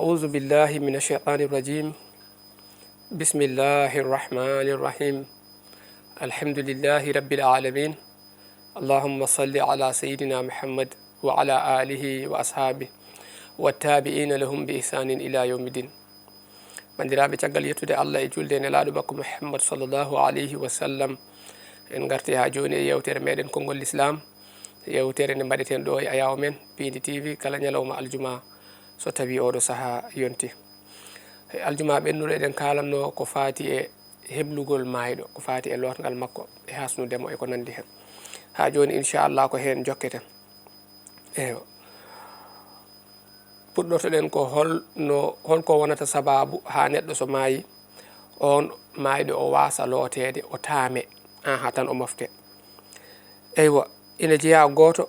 أعوذ بالله من الشيطان الرجيم بسم الله الرحمن الرحيم الحمد لله رب العالمين اللهم صل على سيدنا محمد وعلى آله وأصحابه والتابعين لهم بإحسان إلى يوم الدين bandiraɓe caggal yettude Allah e julde nelaɗo makko Muhammad sallallahu alayhi wa sallam en garti ha joni e yewtere meɗen konngol l'islam yewtere nde mbaɗeten ɗo e ayaw men Pindi TV kala ñalawma aljuma so tawi oɗo saaha yonti aljuma ɓennuɗo eɗen kalanno ko fati e heblugol mayɗo ko fati e lotgal makko e hasnudemo e ko nandi hen ha joni inchallah ko hen jokketen eyo puɗɗortoɗen ko holko wonata sababu ha neɗɗo so maayi on mayɗo o wasa lootede o taame ha tan o mofte eywa ina jeeya goto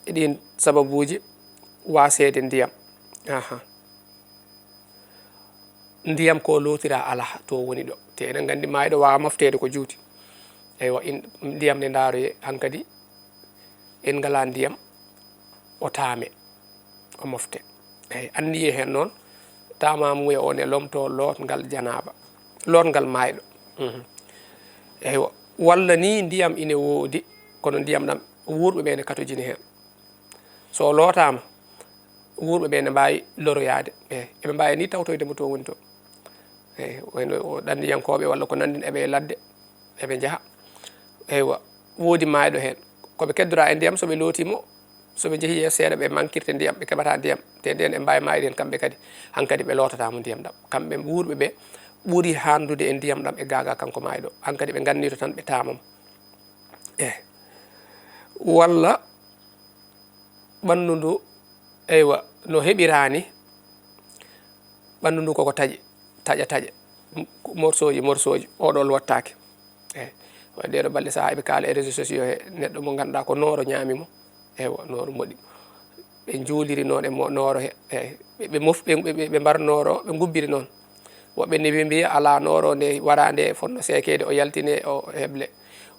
e ɗin sababuji wasede ndiyam ndiyam ko lotira ala to woni ɗo te eɗen gandi mayɗo wawa moftede ko juuti eywa ndiyam nde daroye hankkadi en ngala ndiyam o taame o mofte eyyi anniye hen noon tamamuye on e lomto lotgal janaba lotgal mayɗo eywa walla ni ndiyam ine woodi kono ndiyam ɗam wurɓe ɓe ne katojini hen so lotama wurɓe ɓe ne mbawi loroyade eɓe mbawi ni tawtoydemo to woni to eyyi wayno ɗandiyankoɓe walla ko nandin eɓe ladde eɓe jaaha eywa woodi mayɗo hen koɓe keddora e ndiyam soɓe lootimo soɓe jeehi e seeɗa ɓe manquirte ndiyam ɓe keɓata ndiyam te nden e mbawi mayde hen kamɓe kadi hankkadi ɓe lotatamo ndiyam ɗam kamɓe wurɓe ɓe ɓuuri handude e ndiyam ɗam e gaga kanko mayɗo hankkadi ɓe gannito tan ɓe tamamo walla ɓandu ndu eywa no heɓirani ɓandu ndu koko taƴa morceau ji oɗo lottake eyyi wa ɗeɗo balɗe saaha eɓe kaala e réseaux sociaux he neɗɗo mo ganduɗa ko nooro ñamimo eywa nooro moɗi ɓe juuliri noon e nooro he eyyi ɓe mbar nooro ɓe gubbiri noon woɓɓe ne ɓe mbiya ala nooro nde wara nde fonno sekede o yaltine o heble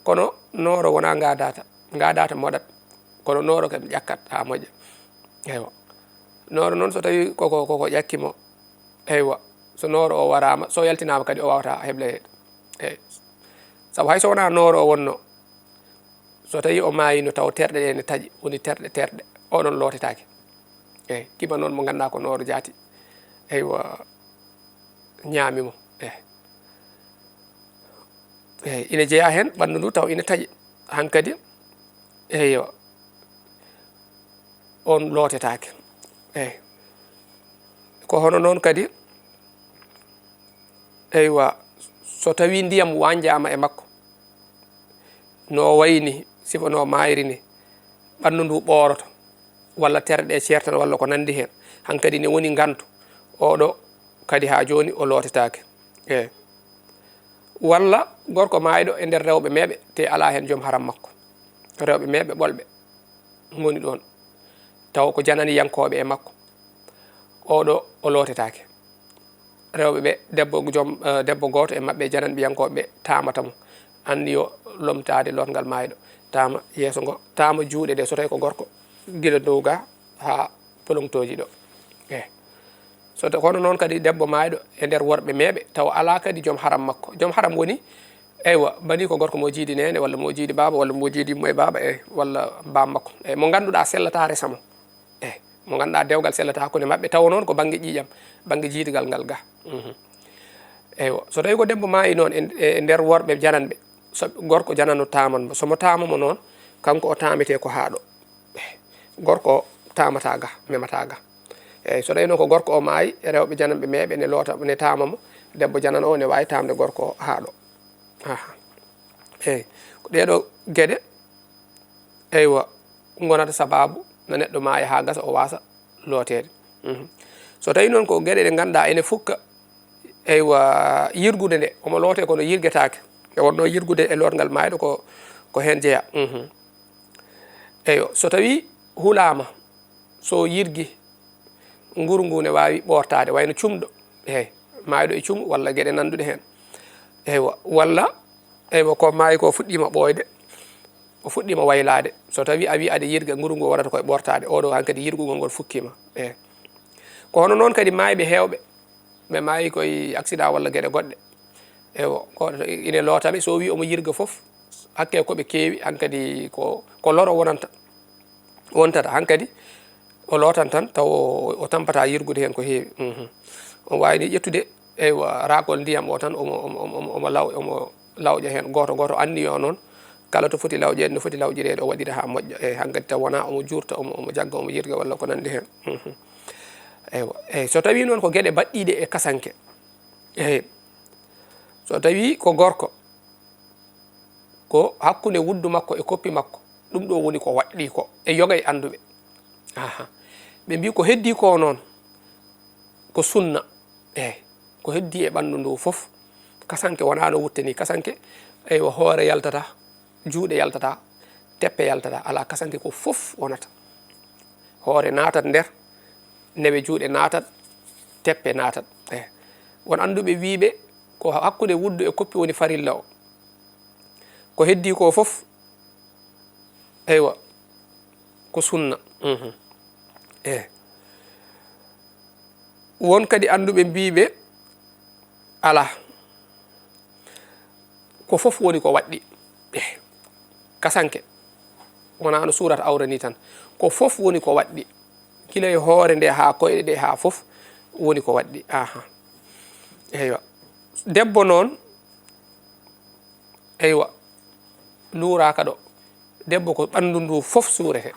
kono nooro wona gadata moɗat kono nooro kam ƴakkat ha moƴƴa eywa nooro noon so tawi koko ƴakkimo eywa so nooro o warama so yaltinama kadi o wawata hebleyede eyyi saabu hay so wona nooro o wonno so tawi o mayino taw terɗe ɗe ne taaƴi woni terɗe oɗon lootetake eyyi kiba noon mo ganduɗa ko nooro jaati eywa ñaamimo eyyi ina jeeya hen ɓandu ndu taw ina taaƴi hankkadi eyyo on lootetake eyyi ko hono noon kadi eywa so tawi ndiyam wanjama e makko no wayni sifo no mayri ni ɓandu ndu ɓoroto walla terɗe ceertan walla ko nandi hen hankkadi ne woni gantu oɗo kadi ha joni o lootetake eyyi walla gorko mayɗo e nder rewɓe meeɓe te ala hen joom haram makko rewɓe meeɓe ɓolɓe goni ɗon taw ko jananiyankoɓe e makko oɗo o lootetake rewɓe ɓe debbo goto e mabɓe jananɓiyankoɓe tamatamo andi yo lomtade lotgal mayɗo tama yeeso ngo tama juuɗe ɗe so tawi ko gorko guila dow ga ha polongtoji ɗo eyyi so hono noon kadi debbo mayɗo e nder worɓe meeɓe taw ala kadi joom haram makko joom haram woni eywa bani ko gorko mo jiidi nene walla mo jiidi baba walla mo jiidi mo e baba walla bam makko eyyi mo ganduɗa sellata resamo eyyi mo ganduɗa dewgal sellata hakkude mabɓe taw noon ko banggue ƴiƴam banggue jiidigal ngal ga eywa so tawi ko debbo maayi noon e nder worɓe jananɓe so gorko janano tamanmo somo tamamo noon kanko o tamete ko haaɗo gorko o tamata ga memata ga eyyi so tawi noon ko gorko o maayi e rewɓe jananɓe meeɓe ne tamamo debbo janan o ne wawi tamde gorko o haaɗo eyyi ko ɗeɗo gueɗe eywa gonata sababu no neɗɗo maaya ha gasa o wasa lootede so tawi noon ko gueɗe ɗe ganduɗa ene fukka eywa yirgude nde omo loote kono yirguetake e wonno yirgude e lotgal mayɗo ko hen jeeya eyyo so tawi hulama so yirgui nguru ngu ne wawi ɓortade wayno cumɗo eyyi mayɗo e cuumu walla gueɗe nanduɗe hen eywa walla eywa ko maayi ko fuɗɗima ɓoyde o fuɗɗima waylade so tawi a wi aɗa yirga nguru ngu waɗata koye ɓortade oɗo hankkadi yirgugol ngol fukkima eyyi ko hono noon kadi mayɓe heewɓe ɓe maayi koye accident walla gueɗe goɗɗe ewo goto ine lootaɓe so wi omo yirga foof hakke koɓe keewi hankkadi ko loro wontata hankkadi o lootan tan taw o tampata yirgude hen ko heewi o wawini ƴettude eywa raakol ndiyam o tan omo lawƴa hen goto anni o noon kala to foti lawƴede no foti lawƴirede o waɗira ha moƴƴa eyyi hankkadi taw wona omo jurta omo jagga omo yirga walla ko nandi hen eywa eyyi so tawi noon ko gueɗe baɗɗiɗe e kasanke eyyi so tawi ko gorko ko hakkude wuddu makko e koppi makko ɗum ɗo woni ko waɗɗi ko e yogay anduɓe ɓe mbi ko heddi ko noon ko sunna eyyi ko heddi e ɓandu ndu foof kasanke wona no wutteni kasanke eywa hoore yaltata juuɗe yaltata teppe yaltata ala kasanke ko foof wonata hoore natat nder newe juuɗe natat teppe natat eyyi won anduɓe wiiɓe ko hakkude wuddu e koppi woni farilla o ko heddi ko foof eywa ko sunna eyyi won kadi anduɓe mbiɓe ala ko foof woni ko waɗɗi kasanke wona no surata awra ni tan ko foof woni ko waɗɗi kila e hoore nde ha koyɗe ɗe ha foof woni ko waɗɗi eywa debbo noon eywa luuraka ɗo debbo ko ɓandu ndu foof suurete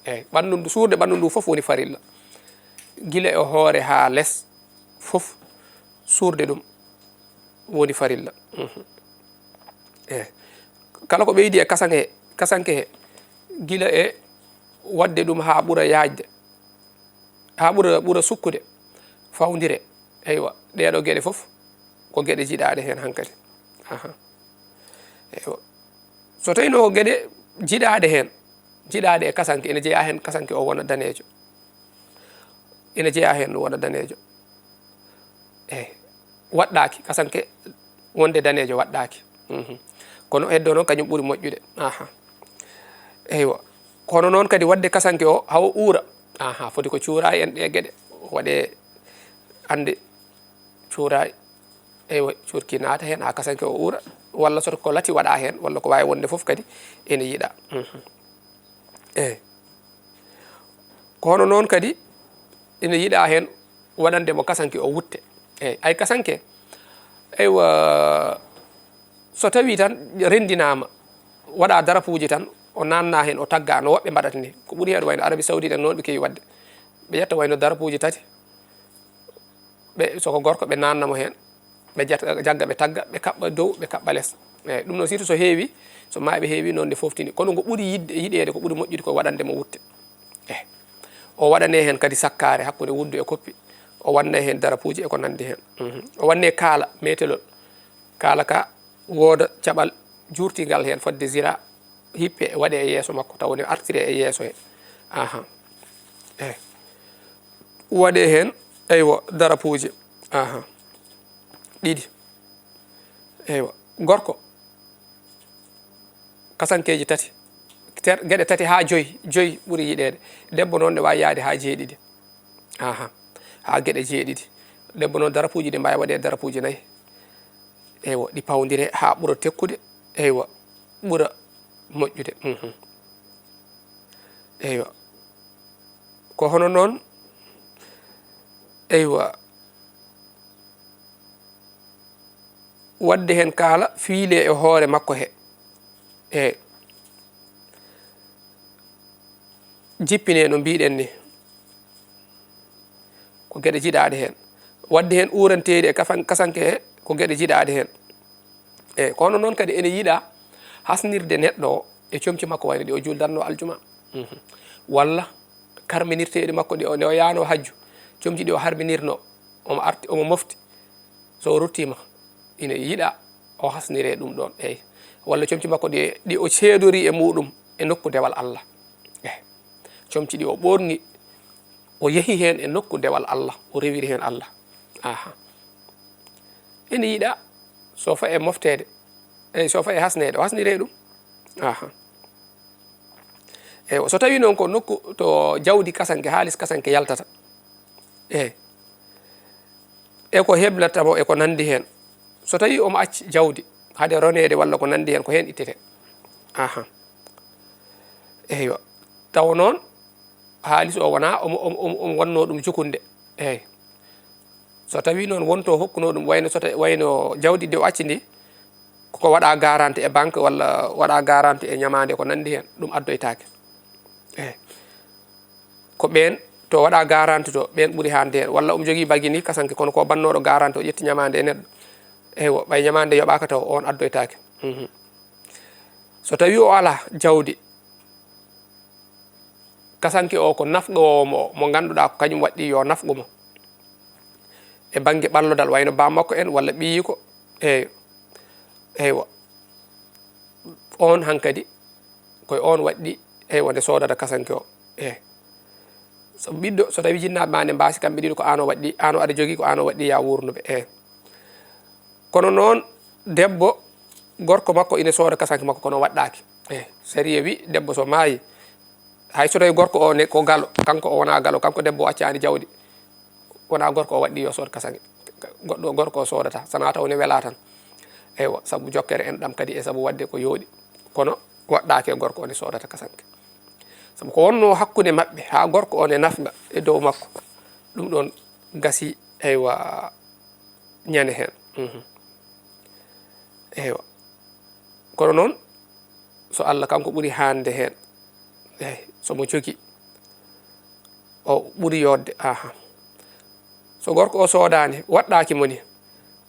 eyyi suurde ɓandu ndu foof woni farilla gila e hoore ha less foof suurde ɗum woni farilla eyyi kala ko ɓeydi e kasanke he gila e wadde ɗum ha ɓuura yajde ha ɓuura sukkude fawdire eywa ɗeɗo gueɗe foof ko gueɗe jiɗaɗe hen hankkadi eywa so tawi no gueɗe jiɗaɗe e kasanke ene jeeya hen kasanke o wona danejo ene jeeya hen wona danejo eyyi waɗɗaki kasanke wonde danejo waɗɗaki kono heddo noon kañum ɓuuri moƴƴude eywa kono noon kadi wadde kasanke o hawo uura foti ko cuura en ɗe gueɗe waɗe ande cuurayi eywa curki naata hen ha kasanke o uura walla soto ko lati waɗa hen walla ko wawi wonde foof kadi ene yiiɗa eyyi kono noon kadi ene yiiɗa hen waɗande mo kasanke o wutte eyyi ay kasanke eywa so tawi tan rendinama waɗa darapuji tan o nanna hen o tagga no woɓɓe mbaɗata ni ko ɓuuri heeɗo wayno Arabie Saoudite en noon ɓe kewi wadde ɓe ƴetta wayno darapuji tati ɓe soko gorko ɓe nannamo hen ɓe jagga ɓe tagga ɓe kaɓɓa dow ɓe kaɓɓa less eyyi ɗum noon surtout so heewi so maaɓe heewi noon nde foftini kono ngo ɓuuri yiɗede ko ɓuuri moƴƴude ko waɗande mo wutte eyyi o waɗane hen kadi sakkare hakkude wuddu e koppi o wanne hen darapuji e ko nandi hen o wanne kaala metelol kaala ka wooda caɓal jurtingal hen fodde zira hippe waɗe e yeeso makko taw ne artire e yeeso he eyyi waɗe hen eywa darapuji ɗiɗi eywa gorko kasankeji tati gueɗe tati ha joyyi ɓuuri yiɗede debbo noon ne wawi yaade ha jeeɗiɗi ha gueɗe jeeɗiɗi debbo noon darapuji ɗi mbawi waɗe darapuji 4 eywa ɗi pawdire ha ɓuura tekkude eywa ɓuura moƴƴude eywa ko hono noon eywa wadde hen kaala fiile e hoore makko he eyyi jippine no mbiɗen ni ko gueɗe jiɗaɗe hen wadde hen uurantede e kasanke he ko gueɗe jiɗaɗe hen eyyi kono noon kadi ene yiiɗa hasnirde neɗɗo o e comci makko wayno ɗi o juldanno aljuma walla karminirteɗi makko ɗi nde o yano hajju comci ɗi o harminirno omo mofti so ruttima ina yiiɗa o hasnire ɗum ɗon eyyi walla comci makko ɗi o ceedori e muɗum e nokku dewal Allah eyyi comci ɗi o ɓorni o yeehi hen e nokku dewal Allah o rewiri hen Allah ene yiiɗa so fa e moftede eyyi so fa e hasnede o hasnire ɗum eyyi so tawi noon ko nokku to jawdi kasanke haalis kasanke yaltata eko heblatamo eko nandi hen so tawi omo acci jawdi hade ronede walla ko nandi hen ko hen ittete aha eyyo taw noon haalis o wona omo wonno ɗum jukunde so tawi noon wonto hokkuno ɗum wayno jawdi de o acci ndi koko waɗa garanti e banque walla waɗa garanti e ñamade ko nandi hen ɗum addoytake ko ɓen to waɗa garanti to ɓen ɓuuri hande hen walla omo jogui bagui ni kasanke kono ko bannoɗo garanti o ƴetti ñamade e neɗɗo eywo ɓay ñamade yoɓaka taw on addoytake so tawi o ala jawdi kasanke o ko nafɗo mo ganduɗa ko kañum waɗɗi yo nafɗumo e banggue ɓallodal wayno bammakko en walla ɓiyiko eywa on hankkadi koye on waɗɗi eywa nde sodata kasanke o so ɓiɗɗo so tawi jinnaɓe ma nde mbasi kamɓe ɗiɗo ko an o waɗɗi an o aɗa jogui ko an o waɗɗi ya wurnuɓe kono noon debbo gorko makko ine sooda kasanke makko kono waɗɗaki sariya wi debbo so maayi hay so tawi gorko o ne ko galo kanko o wona galo kanko debbo o accani jawdi wona gorko o waɗɗi yo sooda kasanke goɗɗo gorko o soodata sana taw ne wela tan eywa saabu jokkere en ɗam kadi e saabu wadde ko yooɗi kono waɗɗaki e gorko o ne soodata kasanke saabu ko wonno hakkude mabɓe ha gorko o ne nafga e dow makko ɗum ɗon gasi eywa ñane hen eywa kono noon so Allah kanko ɓuuri hande hen somo jogi o ɓuuri yodde so gorko o soodani waɗɗaki moni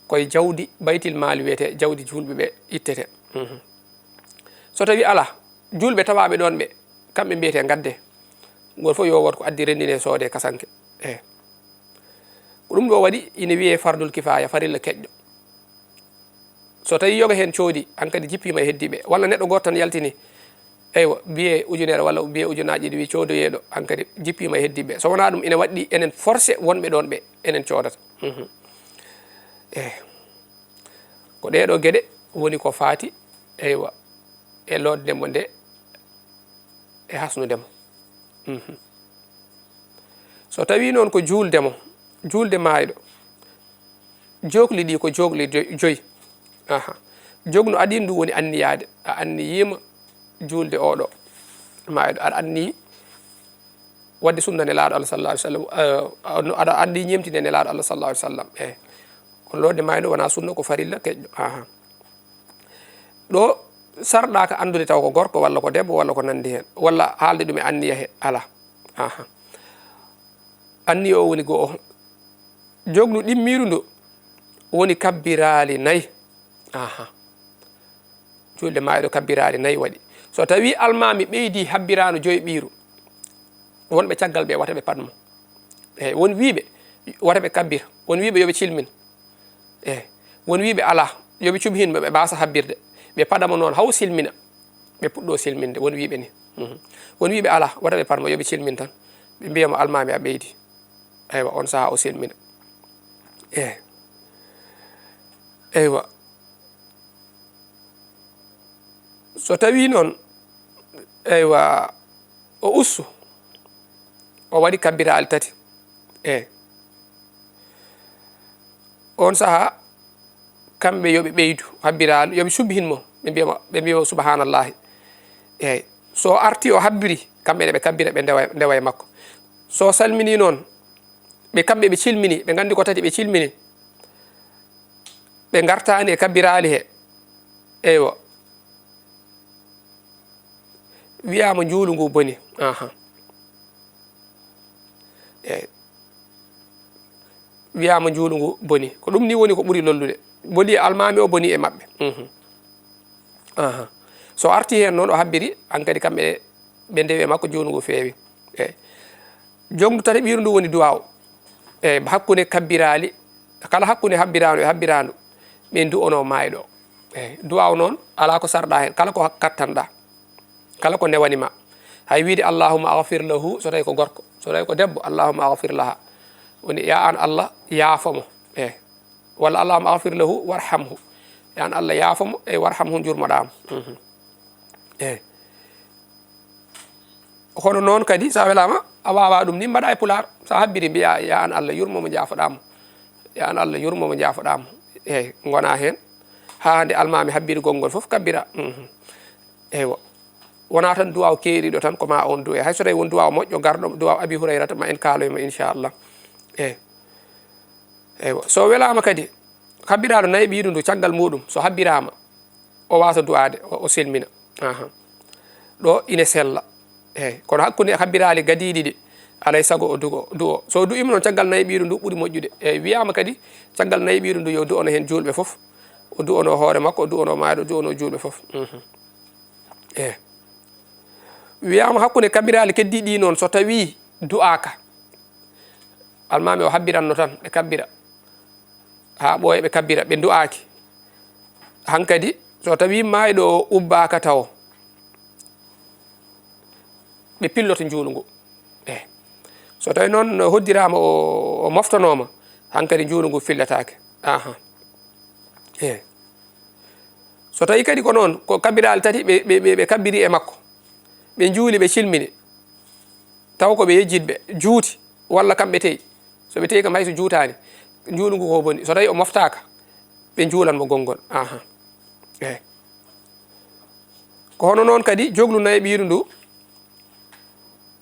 koye jawdi baytil maali wiyete jawdi julɓe ɓe ittete so tawi ala julɓe tawaɓe ɗon ɓe kamɓe mbiyete gadde gol fof yo wot ko addi rendine soode kasanke ko ɗum ɗo waɗi ina wiye fardul kifaya farilla keƴƴo so tawi yoga hen coodi hankkadi jippima e heddiɓe walla neɗɗo goto tan yaltini eywa biye ujunere walla biye ujunaji ɗi wi codoyeɗo hankkadi jippima e heddiɓe so wona ɗum ina waɗɗi enen forcé wonɓe ɗon ɓe enen coodata ko ɗeɗo gueɗe woni ko faati eywa e loddemo nde e hasnudemo so tawi noon ko juuldemo julde mayɗo jogli ɗi ko jogli joyyi jognu adin ndu woni anniyade a anniyima julde oɗo mayɗo aɗa anni wadde sunna nelaɗo Allah sallallahu alaihi wasallam aɗa andi ñemtinde nelaɗo Allah sallallahu alaihi wasallam on lodde mayɗo wona sunna ko farilla keƴƴo ɗo sarɗaka andude taw ko gorko walla ko debbo walla ko nandi hen walla haalde ɗum e anniya he ala anniya o woni goo jognu ɗimmiru ndu woni kabbirali nayyi julde mayɗo kabbirali nayyi waɗi so tawi almami ɓeydi habbirano joyi ɓiiru wonɓe caggal ɓe wata ɓe padmo won wiɓe wata ɓe kabbir won wiɓe yoɓe cilmin won wiɓe ala yoɓe cubhinmo ɓe mbasa habbirde ɓe paɗamo noon haw silmina ɓe puɗɗo silminde won wiɓe ni won wiɓe ala wata ɓe padmo yoɓe cilmin tan ɓe mbiyamo almami a ɓeydi eywa on saaha o silmina eywa so tawi noon eywa o ussu o waɗi kabbirali tati on saaha kamɓe yoɓe ɓeydu habbiralu yoɓe subhinmo ɓe mbiyamo subhanallahi so arti o habbiri kamɓe ɓe kabbira ɓe ndewa e makko so salmini noon ɓe kamɓe ɓe cilmini ɓe gandi ko tati ɓe cilmini ɓe gartani e kabbirali he eywa wiyama juulu ngu boni wiyama juulu ngu boni ko ɗum ni woni ko ɓuuri lollude boni almami o boni e mabɓe so arti hen noon o habbiri hankkadi kamɓe ɓe ndewi e makko juulu ngu feewi jongdu tati ɓiru ndu woni duwaw hakkude kabbirali kala hakkude habbirano e habbirandu ɓe du'ono mayɗo duwaw noon ala ko sarɗa hen kala ko kattanɗa kala ko newanima hay wiide allahumma aghfir lahu so tawi ko gorko so tawi ko debbo allahumma aghfir laha woni ya an Allah yaafomo walla allahumma aghfir lahu warhamhu ya an Allah yaafomo warhamhu jurmoɗamo hono noon kadi sa welama a wawa ɗum ni mbaɗa e pular sa habbiri mbiya ya an Allah yurmomo jaafoɗamo ya an Allah yurmomo jaafoɗamo eyyi gona hen ha nde almami habbiri gongol foof kabbira eywa wona tan duwaw keeriɗo tan ko ma on duwe hay so tawi won duwaw moƴƴo garɗo duwaw Abi Hurayrata ma en kaaloymo inchallah eywa so welama kadi habbiraɗo nayi ɓiɗu ndu caggal muɗum so habbirama o wasa duwade o selmina ɗo ine sella eyyi kono hakkude habbirali gadiɗi ɗi alay saago o du'o so du'ima noon caggal nayi ɓiɗu ndu ɓuuri moƴƴude eyyi wiyama kadi caggal nayi ɓiɗu ndu yo du'ono hen julɓe foof o du'ono hoore makko o du'ono maaɗo o du'ono julɓe foof eyyi wiyama hakkude kabbirali keddi ɗi noon so tawi du'aka almami o habbiranno tan ɓe kabbira ha ɓooya ɓe kabbira ɓe du'aki hankadi so tawi mayɗo o ubbaka taw ɓe pilloto juulu ngu eyyi so tawi noon hoddirama o moftanoma hankadi juulu ngu fillatake eyyi so tawi kadi ko noon ko kabbirali tati ɓe kabbiri e makko ɓe juuli ɓe cilmini taw ko ɓe yejjitɓe juuti walla kamɓe teyi so ɓe teyi kam hayso juutani juulu ngu ko boni so tawi o moftaka ɓe juulanmo gongol eyyi ko hono noon kadi joglu nayi ɓiru ndu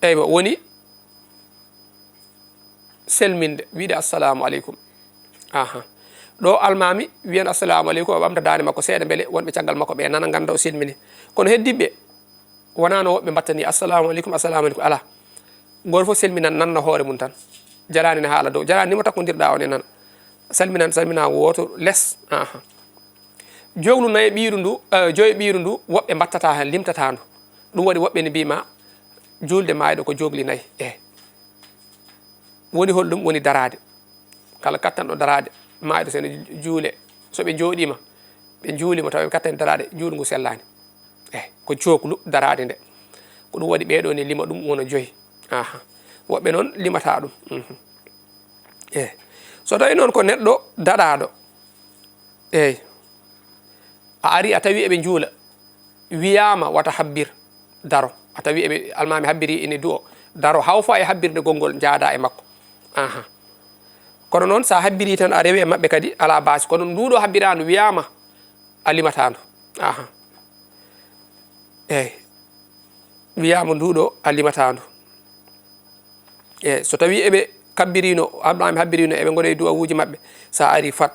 eywa woni selminde wiide assalamu aleykum ɗo almami wiyan assalamu aleykum o ɓamta dande makko seeɗa beele wonɓe caggal makko ɓe nana ganda o selmini kono heddiɓe wona no woɓɓe mbattani assalamu aleykum ala goto foof selminan nanna hoore mum tan jarani ne haala dow jarani nimo takkodirɗa on e nana salmina woto less joglu nayi ɓiru ndu joyi ɓiru ndu woɓɓe mbattata hen limtata ndu ɗum waɗi woɓɓe ne mbima julde mayɗo ko jogli nayyi woni holɗum woni darade kala kattanɗo darade mayɗo sene juule soɓe jooɗima ɓe juulima taw ɓe kattani darade juulu ngu sellani ko joglu darade nde ko ɗum waɗi ɓeɗo ne lima ɗum wona joyi woɓɓe noon limata ɗum so tawi noon ko neɗɗo daɗaɗo eyyi a ari a tawi eɓe juula wiyama wata habbir daro a tawi eɓe almami habbiri ine du'o daro hawfa e habbirde gongol jaada e makko kono noon sa habbiri tan a rewi e mabɓe kadi ala basi kono nduɗo habbirandu wiyama a limatandu eyyi wiyama nduɗo a limatandu eyyi so tawi eɓe kabbirino almami habbirino eɓe goɗe du'awuji mabɓe sa ari fat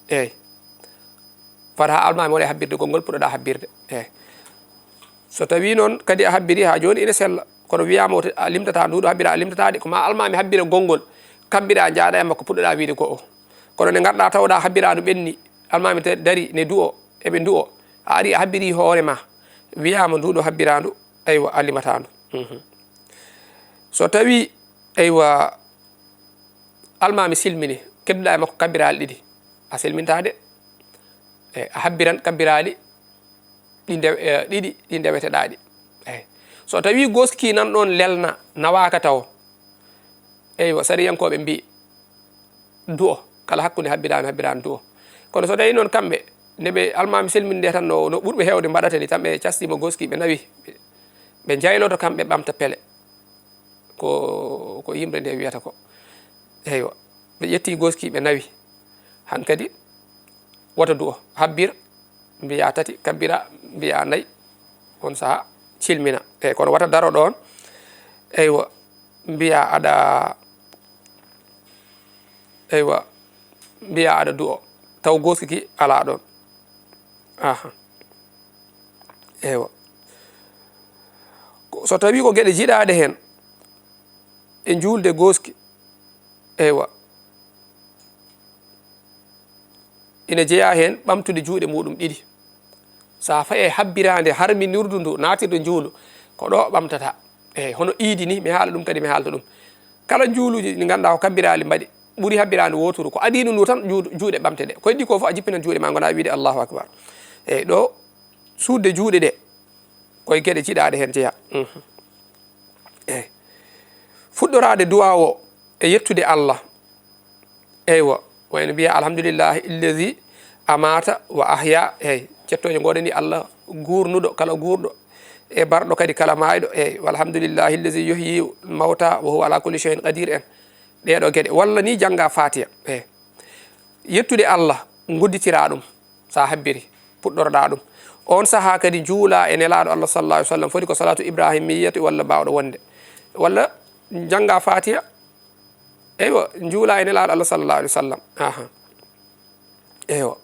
eyyi fat ha almami waɗa habbirde gongol puɗɗoɗa habbirde eyyi so tawi noon kadi a habbiri ha joni ine sella kono wiyama a limtata nduɗo habbira a limtatade ko ma almami habbira gongol kabbira jaada e makko puɗɗoɗa wiide ko o kono nde garɗa tawɗa habbiradu ɓenni almami dari ne du'o eɓe du'o a ari a habbiri hoorema wiyama nduɗo habbirandu aywa a limatandu so tawi aywa almami silmini kedduɗa e makko kabbirali ɗiɗi a silmintade a habbiran kabbirali ɗiɗi ɗi ndeweteɗaɗi eyyi so tawi goski nan ɗon lelna nawaka taw eywa sariyankoɓe mbi du'o kala hakkude habbirani du'o kono so tawi noon kamɓe ndeɓe almami selminde tan no ɓurɓe hewde mbaɗata ni tan ɓe castima goski ɓe nawi ɓe jayloto kamɓe ɓamta pele ko yimɓe nde wiyata ko eywa ɓe ƴetti goski ɓe nawi hankadi wota du'o habbir mbiya tati kabbira mbiya nayyi on saaha cilmina eyyi kono wata daro ɗon eywa mbiya aɗa du'o taw goski ki ala ɗon eywa so tawi ko gueɗe jiiɗaɗe hen e julde goski eywa ina jeeya hen ɓamtude juuɗe muɗum ɗiɗi sa faye habbirande harminirdu ndu natirde juulu ko ɗo ɓamtata eyyi hono iidi ni mi haala ɗum kadi mi haalta ɗum kala juuluji ɗi ganduɗa ko kabbirali mbaɗi ɓuuri habbirande woturu ko adinu ndu tan juuɗe ɓamte ɗe ko heddi ko fof a jippinan juuɗe ma gona wiide allahu akbar eyyi ɗo suudde juuɗe ɗe koye gueɗe jiiɗaɗe hen jeeya eyyi fuɗɗorade duwa o e yettude Allah eywa wayno mbiya alhamdulillahi illadi amata wa ahya eyyi cettoje goɗeni Allah gurnuɗo kala gurɗo e barɗo kadi kala mayɗo eyyi walhamdulillahi allazi yuhyi mawta wa huwa ala kulli shay'in qadir en ɗeɗo gueɗe walla ni jangga fatiha eyyi yettude Allah gudditira ɗum sa habbiri puɗɗorɗa ɗum on saaha kadi juula e nelaɗo Allah sallallahu alaihi wasallam foti ko salatu ibrahimiyyati walla bawɗo wonde walla jangga fatiha eywa juula e nelaɗo Allah sallallahu alaihi wasallam eywa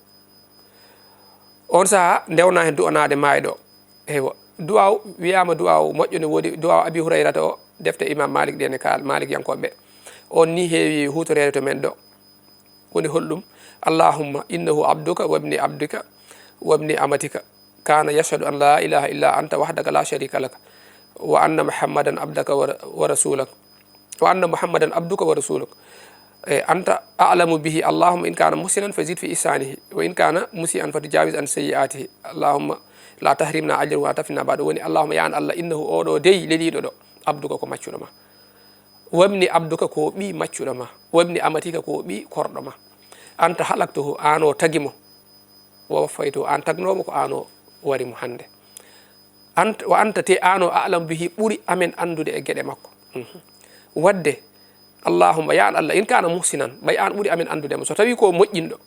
on saaha ndewna hen du'anade mayɗo eywa duwaw wiyama duwaw moƴƴo ne woodi duwaw abi hurayrata o defte imam malik ɗe ne kal malik yankoɓe on ni heewi hutorede to men ɗo woni holɗum allahumma innahu abduka wabni abdika wabni amatika kana yashhadu an la ilaha illa anta wahdaka la sharika laka wa anna muhammadan abdaka wa rasulak wa anna muhammadan abduka wa rasuluk anta a'lamu bihi allahumma in kana musinan fazid fi ihsanihi wa in kana musian fatajawiz an sayyi'atihi allahumma la tahrimna ajru wa tafina ba'da woni allahumma ya an allah innahu oɗo dey leliɗo ɗo abduka ko maccuɗo ma wabni abduka ko ɓi maccuɗo ma wabni amatika ko ɓi korɗo ma anta halaktuhu an o tagimo wa waffaytuhu an tagnomo ko an o warimo hande wa anta te an o a'lamu bihi ɓuri amen andude e gueɗe makko wadde allahumma ya an allah in kana muhsinan ɓay an ɓuri amen andudemo so tawi ko moƴƴinɗo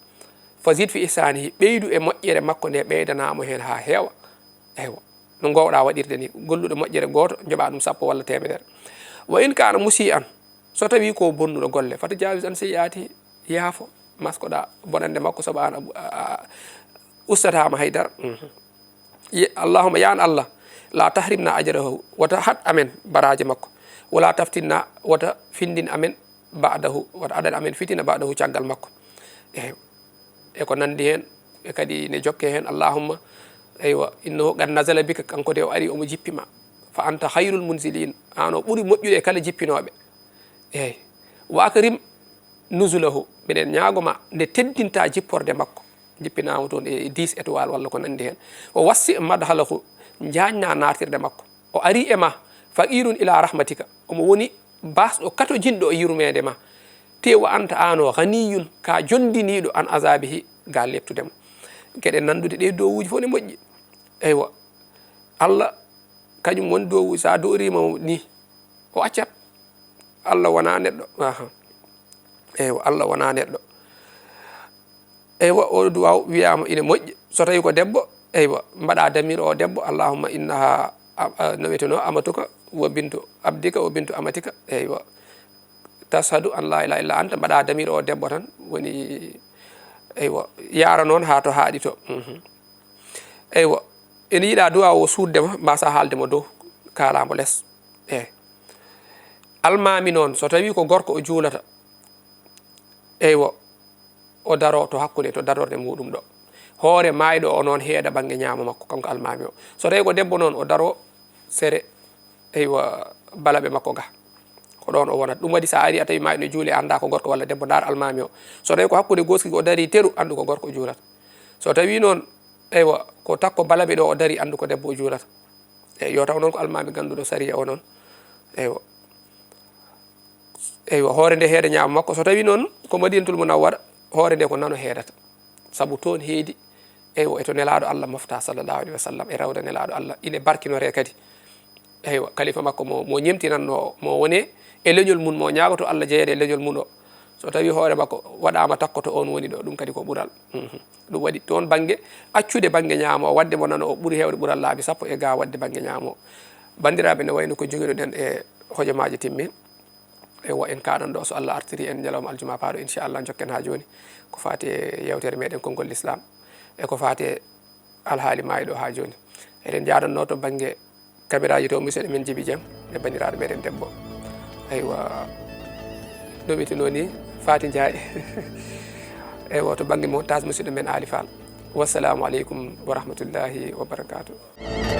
fazid fi ihsanihi ɓeydu e moƴƴere makko nde ɓeydanamo hen ha heewa eywa no gowɗa waɗirde ni golluɗo moƴƴere goto joɓa ɗum 10 walla 100 wa in kana musi an so tawi ko bonnuɗo golle fata jawis an seyiyati yaafo maskoɗa bonande makko saabu an ustatama haydara allahumma ya an allah la tahrimna ajrahu wata hat amen baraje makko wala taftinna wata findin amen ba'dahu wata adan amen fitina ba'dahu caggal makko e ko nandi hen e kadi ne jokke hen allahumma aywa innahu qad nazala bika kanko de o ari omo jippima fa anta khayrul munzilin an o ɓuuri moƴƴude e kala jippinoɓe eyyi wa akrim nuzulahu mbiɗen ñagoma nde teddinta jipporde makko jippinama toon e 10 étoile walla ko nandi hen o wassi madhalahu jañna natirde makko o ari e ma faqirun ila rahmatika omo woni basɗo kato jinɗo e yurmede ma te wa anta an o ghaniyun ka jondiniɗo an azabihi ga leptudemo gueɗe nandude ɗe dowuji fof ne moƴƴi eywa allah kañum woni dow sa dorima ni o accat allah wona neɗɗo eywa allah wona neɗɗo eywa o duwaw wiyama ine moƴƴi so tawi ko debbo eywa mbaɗa damir o debbo allahumma innaha no wiyeteno amatuka wa bintu abdika wa bintu amatika eywa tashhadu an la ilaha illa anta mbaɗa damir o debbo tan woni eywa yara noon ha to haaɗi to eywa ene yiiɗa duwa o suuddema mbasa haaldemo dow kalamo less eyyi almami noon so tawi ko gorko o juulata eywa o daro to hakkude to darorde muɗum ɗo hoore mayɗo o noon heeɗa banggue ñaamo makko kanko almami o so tawi ko debbo noon o daro sere eywa balaɓe makko ga ko ɗon o wonata ɗum waɗi sa ari a tawi mayɗo ne juuli anda ko gorko walla debbo dar almami o so tawi ko hakkude goski o dari teru andu ko gorko o juulata so tawi noon eywa ko takko balaɓe ɗo o dari andu ko debbo o juulata eyyi yo taw noon ko almami ganduɗo sariya o noon eywa eywa hoore nde heeda ñaamo makko so tawi noon ko madinatul munawwara hoore nde ko nano heedata saabu toon heedi eywa eto nelaɗo allah mofta sallllahu alayhi wa sallam e rawda nelaɗo allah ine barkinore kadi eywa kalifa makko mo ñemtinanno mo wone e leñol mum mo ñagoto allah jeeyede e leñol mum o so tawi hoore makko waɗama takkoto on woni ɗo ɗum kadi ko ɓuural ɗum waɗi toon banggue accude banggue ñaamo o wadde mo nano o ɓuuri hewde ɓuural laabi 10 e ga wadde banggue ñaamo bandiraɓe ne wayno ko joguiɗoɗen e hojomaji timmi eywa en kaɗon ɗo so allah artiri en ñalawma aljuma paaɗo inchallah jokken ha joni ko fati e yewtere meɗen konngol l'islam e ko fati e alhaali mayiɗo ha joni eɗen jaɗonno to banggue caméra ji to musidɗo men Djiby Dieng e bandiraɗo meɗen debbo aywa no wiyeteno ni Faty Ndiaye eywa to banggue montage musidɗo men Ali Fall wassalamu aleykum wa rahmatullahi wa barakatuh